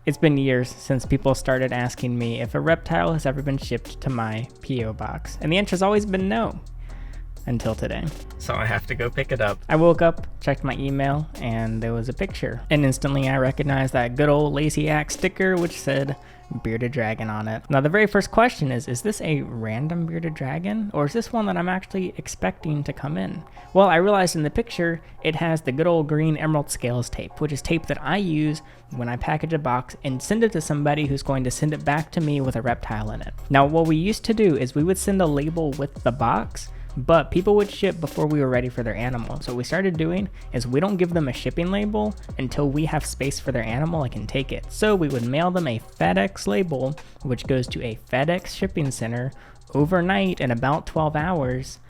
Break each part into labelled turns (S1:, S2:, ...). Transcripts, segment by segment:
S1: It's been years since people started asking me if a reptile has ever been shipped to my P.O. box, and the answer's always been no. Until today. So I have to go pick it up. I woke up, checked my email, and there was a picture. And instantly I recognized that good old Lazy Axe sticker which said bearded dragon on it. Now the very first question is this a random bearded dragon? Or is this one that I'm actually expecting to come in? Well, I realized in the picture it has the good old green emerald scales tape, which is tape that I use when I package a box and send it to somebody who's going to send it back to me with a reptile in it. Now what we used to do is we would send a label with the box, but people would ship before we were ready for their animal. So what we started doing is we don't give them a shipping label until we have space for their animal and can take it. So we would mail them a FedEx label, which goes to a FedEx shipping center overnight in about 12 hours,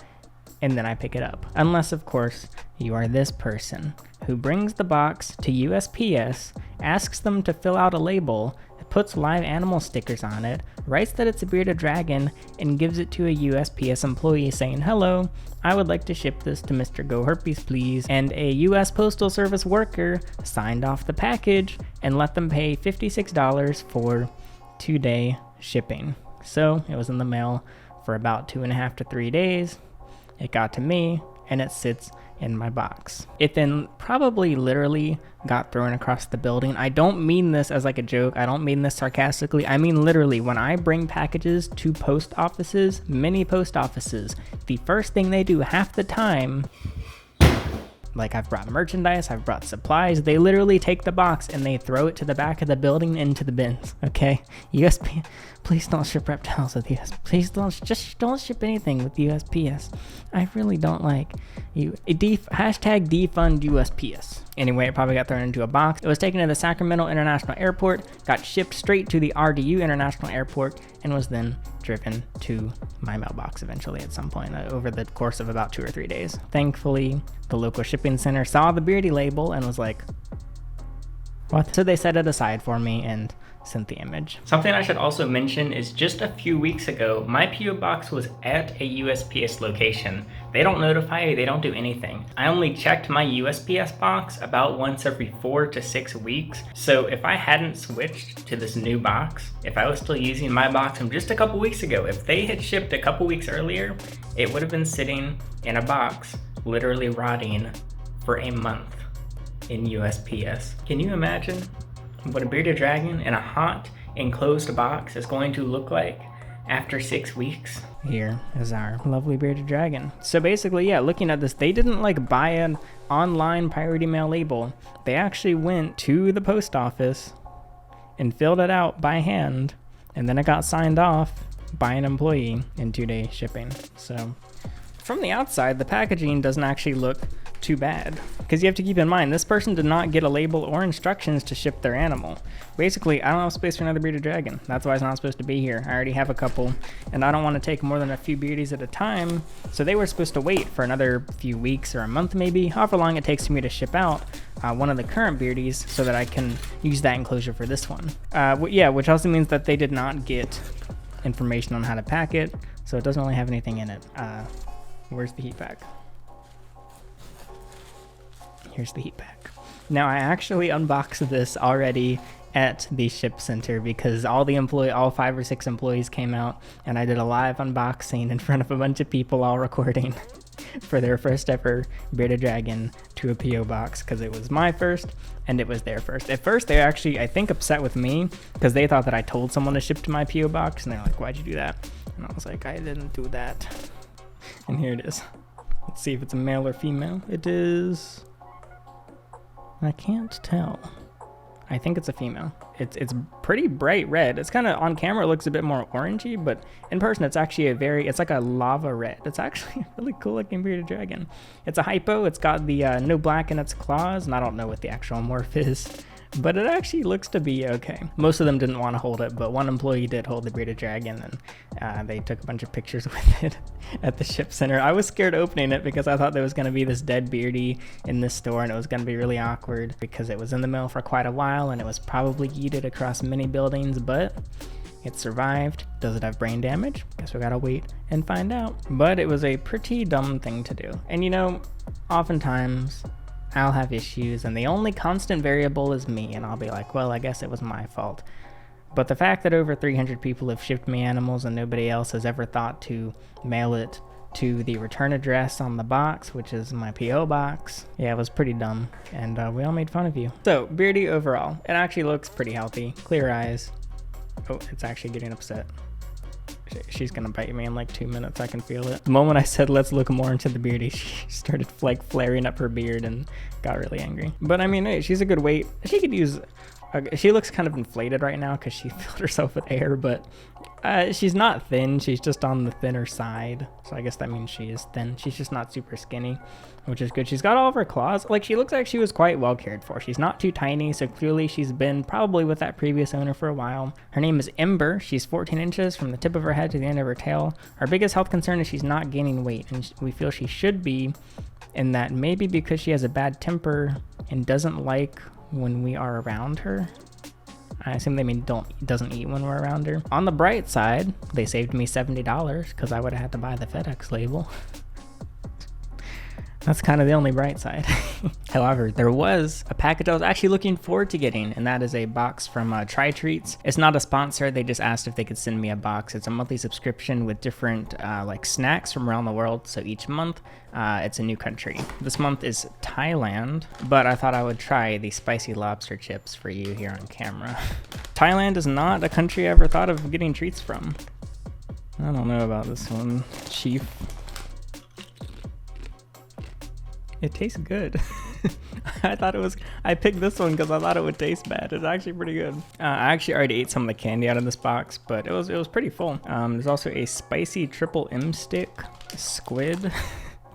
S1: and then I pick it up. Unless, of course, you are this person who brings the box to USPS, asks them to fill out a label, puts live animal stickers on it, writes that it's a bearded dragon, and gives it to a USPS employee saying, "Hello, I would like to ship this to Mr. GoHerpes, please." And a US Postal Service worker signed off the package and let them pay $56 for 2-day shipping. So it was in the mail for about 2.5 to 3 days. It got to me, and it sits in my box. It then probably literally got thrown across the building. I don't mean this as like a joke. I don't mean this sarcastically. I mean literally, when I bring packages to post offices, many post offices, the first thing they do half the time, like I've brought merchandise, I've brought supplies, they literally take the box and they throw it to the back of the building into the bins, okay? USP, please don't ship reptiles with US. Please don't ship anything with USPS. I really don't like you. Hashtag defund USPS. Anyway, it probably got thrown into a box. It was taken to the Sacramento International Airport, got shipped straight to the RDU International Airport, and was then driven to my mailbox eventually at some point over the course of about 2 or 3 days. Thankfully, the local shipping center saw the beardy label and was like, what? So they set it aside for me and sent the image. Something I should also mention is just a few weeks ago, my P.O. box was at a USPS location. They don't notify you, they don't do anything. I only checked my USPS box about once every 4 to 6 weeks. So if I hadn't switched to this new box, if I was still using my box from just a couple weeks ago, if they had shipped a couple weeks earlier, it would have been sitting in a box, literally rotting for a month in USPS. Can you imagine what a bearded dragon in a hot, enclosed box is going to look like after 6 weeks? Here is our lovely bearded dragon. So basically, yeah, looking at this, they didn't like buy an online priority mail label. They actually went to the post office and filled it out by hand, and then it got signed off by an employee in 2-day shipping. So from the outside, the packaging doesn't actually look too bad, because you have to keep in mind this person did not get a label or instructions to ship their animal. Basically, I don't have space for another bearded dragon. That's why it's not supposed to be here. I already have a couple, and I don't want to take more than a few beardies at a time, so they were supposed to wait for another few weeks or a month maybe, however long it takes for me to ship out one of the current beardies so that I can use that enclosure for this one. Yeah, which also means that they did not get information on how to pack it, so it doesn't really have anything in it. Where's the heat pack? Here's the heat pack. Now I actually unboxed this already at the ship center because all 5 or 6 employees came out, and I did a live unboxing in front of a bunch of people all recording for their first ever bearded dragon to a P.O. box, because it was my first and it was their first. At first they were actually, I think, upset with me because they thought that I told someone to ship to my P.O. box, and they're like, "Why'd you do that?" And I was like, "I didn't do that." And here it is. Let's see if it's a male or female. It is, I can't tell. I think it's a female. It's pretty bright red. It's kind of, on camera it looks a bit more orangey, but in person it's actually it's like a lava red. It's actually a really cool looking bearded dragon. It's a hypo. It's got the no black in its claws, and I don't know what the actual morph is, but it actually looks to be okay. Most of them didn't want to hold it, but one employee did hold the bearded dragon, and they took a bunch of pictures with it at the ship center. I was scared opening it because I thought there was going to be this dead beardie in this store, and it was going to be really awkward because it was in the mail for quite a while and it was probably yeeted across many buildings, but it survived. Does it have brain damage? Guess we gotta wait and find out. But it was a pretty dumb thing to do. And you know, oftentimes I'll have issues, and the only constant variable is me, and I'll be like, well, I guess it was my fault. But the fact that over 300 people have shipped me animals and nobody else has ever thought to mail it to the return address on the box, which is my P.O. box, yeah, it was pretty dumb, and we all made fun of you. So, Beardy overall, it actually looks pretty healthy. Clear eyes. Oh, it's actually getting upset. She's gonna bite me in like 2 minutes, I can feel it. The moment I said let's look more into the Beardy, she started like flaring up her beard and got really angry. But I mean, hey, she's a good weight. She could use... she looks kind of inflated right now because she filled herself with air, but she's not thin. She's just on the thinner side. So I guess that means she is thin. She's just not super skinny, which is good. She's got all of her claws. Like, she looks like she was quite well cared for. She's not too tiny, so clearly she's been probably with that previous owner for a while. Her name is Ember. She's 14 inches from the tip of her head to the end of her tail. Our biggest health concern is she's not gaining weight, and we feel she should be, in that maybe because she has a bad temper and doesn't like when we are around her. I assume they mean doesn't eat when we're around her. On the bright side, they saved me $70 because I would have had to buy the FedEx label. That's kind of the only bright side. However, there was a package I was actually looking forward to getting, and that is a box from Try Treats. It's not a sponsor. They just asked if they could send me a box. It's a monthly subscription with different like snacks from around the world. So each month, it's a new country. This month is Thailand, but I thought I would try the spicy lobster chips for you here on camera. Thailand is not a country I ever thought of getting treats from. I don't know about this one, Chief. It tastes good. I picked this one because I thought it would taste bad. It's actually pretty good. I actually already ate some of the candy out of this box, but it was pretty full. There's also a spicy triple M stick, squid,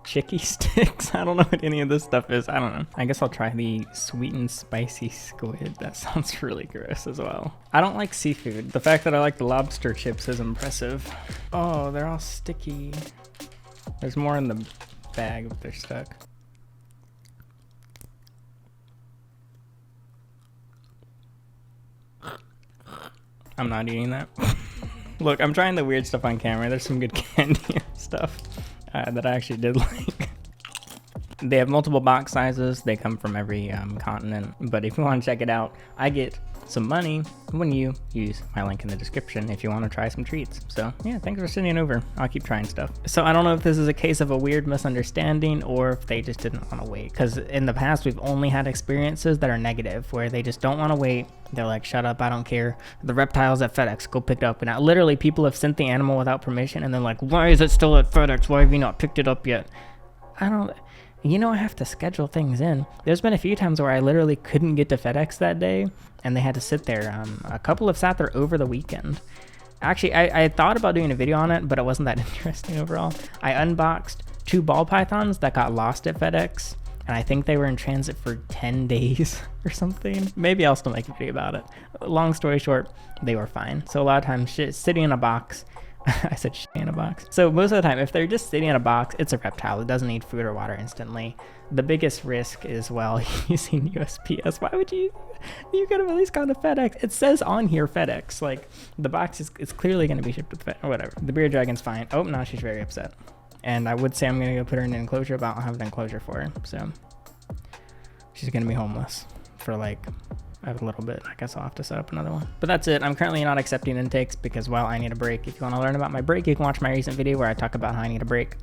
S1: chicky sticks. I don't know what any of this stuff is. I don't know. I guess I'll try the sweet and spicy squid. That sounds really gross as well. I don't like seafood. The fact that I like the lobster chips is impressive. Oh, they're all sticky. There's more in the bag, but they're stuck. I'm not eating that. Look, I'm trying the weird stuff on camera. There's some good candy stuff that I actually did like. They have multiple box sizes. They come from every continent. But if you want to check it out, I get some money when you use my link in the description if you want to try some treats. So yeah, thanks for sending over. I'll keep trying stuff. So I don't know if this is a case of a weird misunderstanding or if they just didn't want to wait. Because in the past, we've only had experiences that are negative, where they just don't want to wait. They're like, shut up, I don't care. The reptile's at FedEx, go pick it up. And now, literally, people have sent the animal without permission, and they're like, why is it still at FedEx? Why have you not picked it up yet? You know, I have to schedule things in. There's been a few times where I literally couldn't get to FedEx that day, and they had to sit there. A couple have sat there over the weekend. Actually, I thought about doing a video on it, but it wasn't that interesting overall. I unboxed 2 ball pythons that got lost at FedEx, and I think they were in transit for 10 days or something. Maybe I'll still make a video about it. Long story short, they were fine. So a lot of times, shit sitting in a box. I said shit in a box. So most of the time, if they're just sitting in a box, it's a reptile. It doesn't need food or water instantly. The biggest risk is, well, using USPS. Why would you could have at least gone to FedEx. It says on here FedEx. Like, the box is clearly going to be shipped with FedEx or whatever. The bearded dragon's fine. Oh, no, she's very upset. And I would say I'm going to go put her in an enclosure, but I don't have an enclosure for her. So she's going to be homeless for like a little bit. I guess I'll have to set up another one. But that's it. I'm currently not accepting intakes because, well, I need a break. If you want to learn about my break, you can watch my recent video where I talk about how I need a break.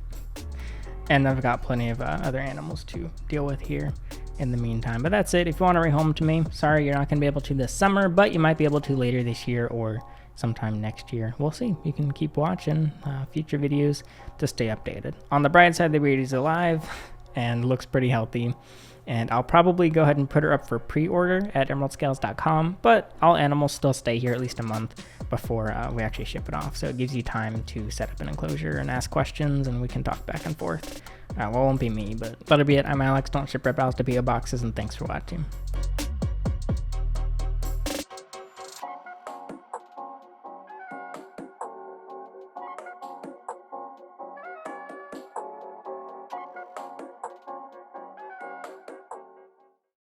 S1: And I've got plenty of other animals to deal with here in the meantime. But that's it. If you want to rehome to me, sorry, you're not going to be able to this summer, but you might be able to later this year or sometime next year. We'll see. You can keep watching future videos to stay updated. On the bright side, the breed is alive and looks pretty healthy. And I'll probably go ahead and put her up for pre-order at emeraldscales.com, but all animals still stay here at least a month before we actually ship it off. So it gives you time to set up an enclosure and ask questions, and we can talk back and forth. Well, it won't be me, but that'll be it. I'm Alex. Don't ship reptiles to P.O. boxes, and thanks for watching.